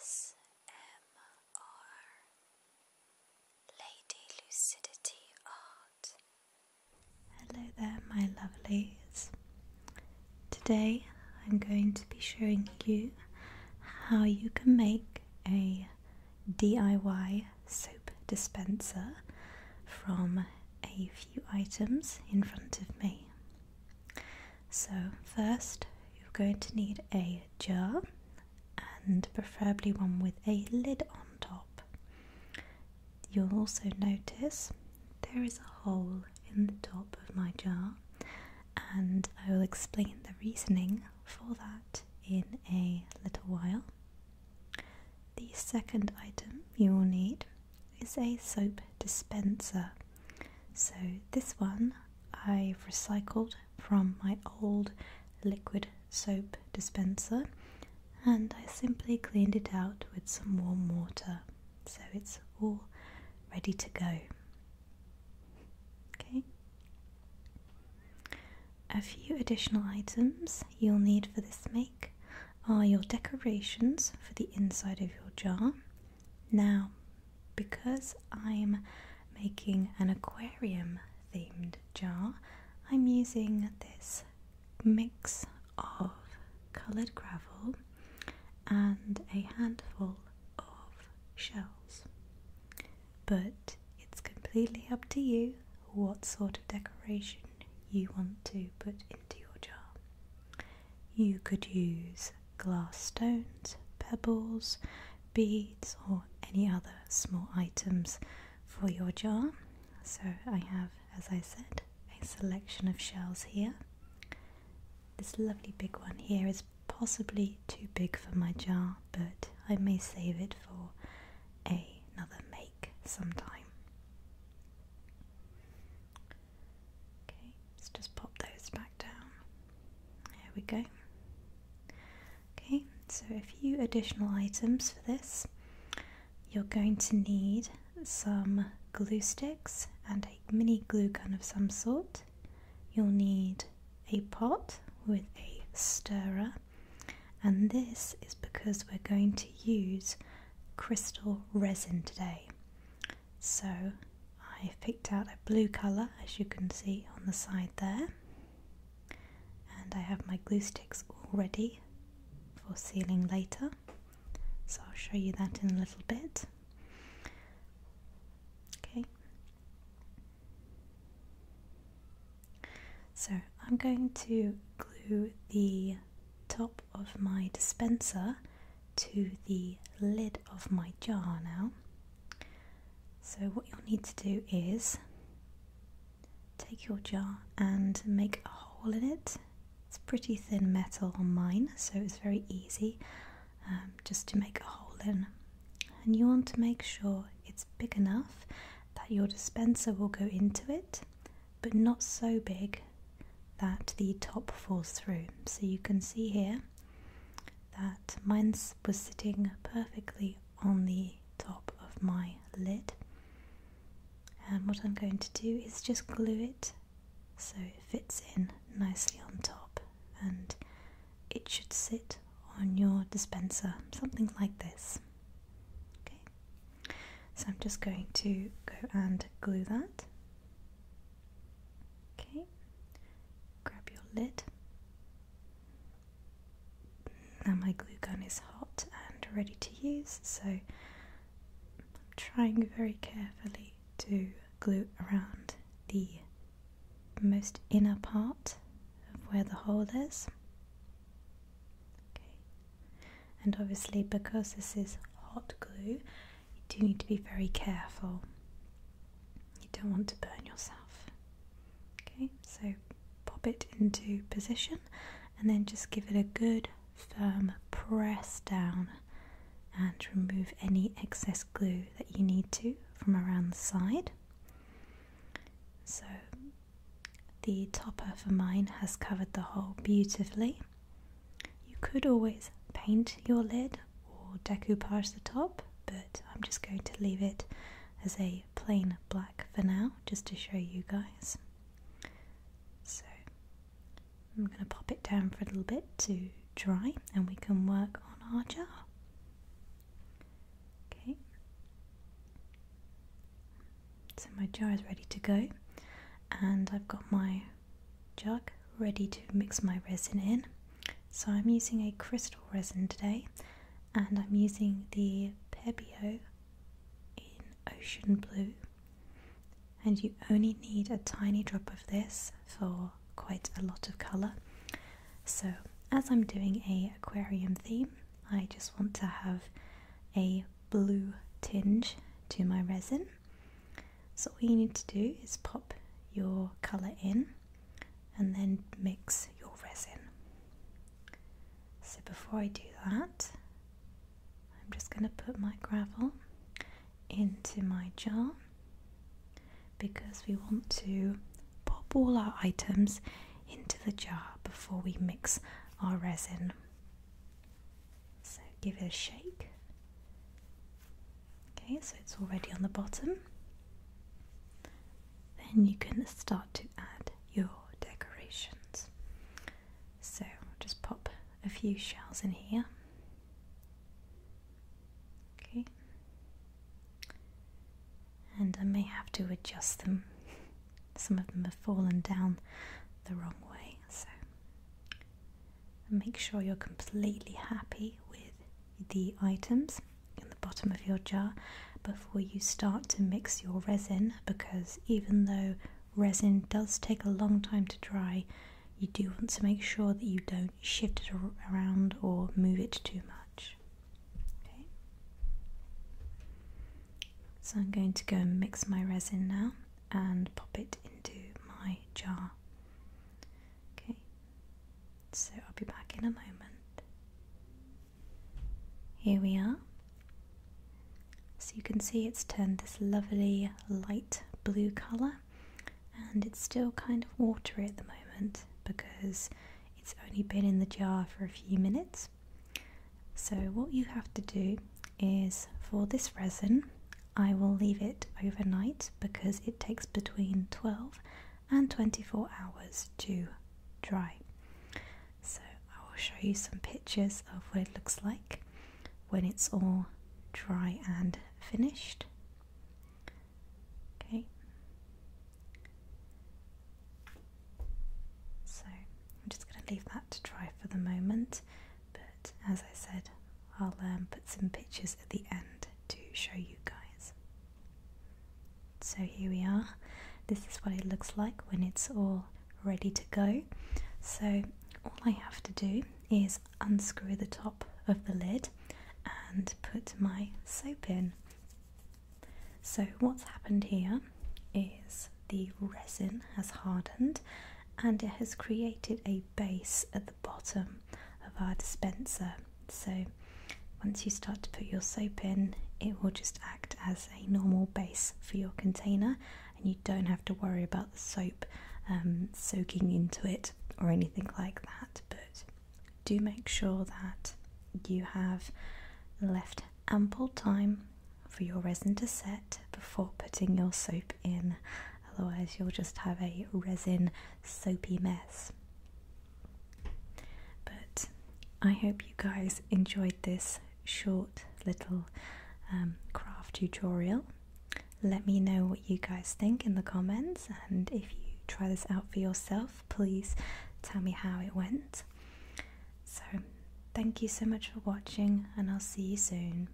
ASMR LadyLucidity Art. Hello there, my lovelies. Today I'm going to be showing you how you can make a DIY soap dispenser from a few items in front of me. So first you're going to need a jar, and preferably one with a lid on top. You'll also notice there is a hole in the top of my jar, and I will explain the reasoning for that in a little while. The second item you will need is a soap dispenser. So this one I've recycled from my old liquid soap dispenser, and I simply cleaned it out with some warm water, so it's all ready to go. Okay. A few additional items you'll need for this make are your decorations for the inside of your jar. Now, because I'm making an aquarium themed jar, I'm using this mix of coloured gravel and a handful of shells, but it's completely up to you what sort of decoration you want to put into your jar. You could use glass stones, pebbles, beads, or any other small items for your jar. So I have, as I said, a selection of shells here. This lovely big one here is possibly too big for my jar, but I may save it for another make sometime. Okay, let's just pop those back down. There we go. Okay, so a few additional items for this. You're going to need some glue sticks and a mini glue gun of some sort. You'll need a pot with a stirrer, and this is because we're going to use crystal resin today. So I've picked out a blue colour, as you can see on the side there, and I have my glue sticks all ready for sealing later, so I'll show you that in a little bit. Okay, so I'm going to glue the top of my dispenser to the lid of my jar now. So what you'll need to do is take your jar and make a hole in it. It's pretty thin metal on mine, so it's very easy just to make a hole in. And you want to make sure it's big enough that your dispenser will go into it, but not so big that the top falls through. So you can see here that mine was sitting perfectly on the top of my lid, and what I'm going to do is just glue it so it fits in nicely on top, and it should sit on your dispenser, something like this. Okay, so I'm just going to go and glue that. Okay, grab your lid. Now my glue gun is hot and ready to use, so I'm trying very carefully to glue around the most inner part of where the hole is. Okay, and obviously because this is hot glue, you do need to be very careful. You don't want to burn yourself. Okay, so pop it into position and then just give it a good firm press down and remove any excess glue that you need to from around the side. So the topper for mine has covered the hole beautifully. You could always paint your lid or decoupage the top, but I'm just going to leave it as a plain black for now, just to show you guys. So I'm going to pop it down for a little bit to dry, and we can work on our jar. So my jar is ready to go, and I've got my jug ready to mix my resin in. So I'm using a crystal resin today, and I'm using the Pebeo in Ocean Blue, and you only need a tiny drop of this for quite a lot of colour. So as I'm doing a aquarium theme, I just want to have a blue tinge to my resin. So all you need to do is pop your colour in and then mix your resin. So before I do that, I'm just going to put my gravel into my jar, because we want to pop all our items into the jar before we mix our resin. So give it a shake. Okay, so it's already on the bottom. Then you can start to add your decorations. So just pop a few shells in here. Okay. And I may have to adjust them. Some of them have fallen down the wrong way, so make sure you're completely happy with the items in the bottom of your jar before you start to mix your resin, because even though resin does take a long time to dry, you do want to make sure that you don't shift it around or move it too much. Okay. So I'm going to go and mix my resin now and pop it into my jar. Okay, so I'll be back in a moment. Here we are. So you can see it's turned this lovely light blue colour, and it's still kind of watery at the moment because it's only been in the jar for a few minutes. So what you have to do is, for this resin, I will leave it overnight because it takes between 12 and 24 hours to dry. So I will show you some pictures of what it looks like when it's all dry and finished. Okay. So I'm just going to leave that to dry for the moment, but as I said, I'll put some pictures at the end to show you guys. So here we are. This is what it looks like when it's all ready to go. So all I have to do is unscrew the top of the lid and put my soap in. So what's happened here is the resin has hardened and it has created a base at the bottom of our dispenser. So once you start to put your soap in, it will just act as a normal base for your container, and you don't have to worry about the soap soaking into it or anything like that. But do make sure that you have left ample time for your resin to set before putting your soap in, otherwise you'll just have a resin soapy mess. But I hope you guys enjoyed this short little craft tutorial. Let me know what you guys think in the comments, and if you try this out for yourself, please tell me how it went. So thank you so much for watching, and I'll see you soon.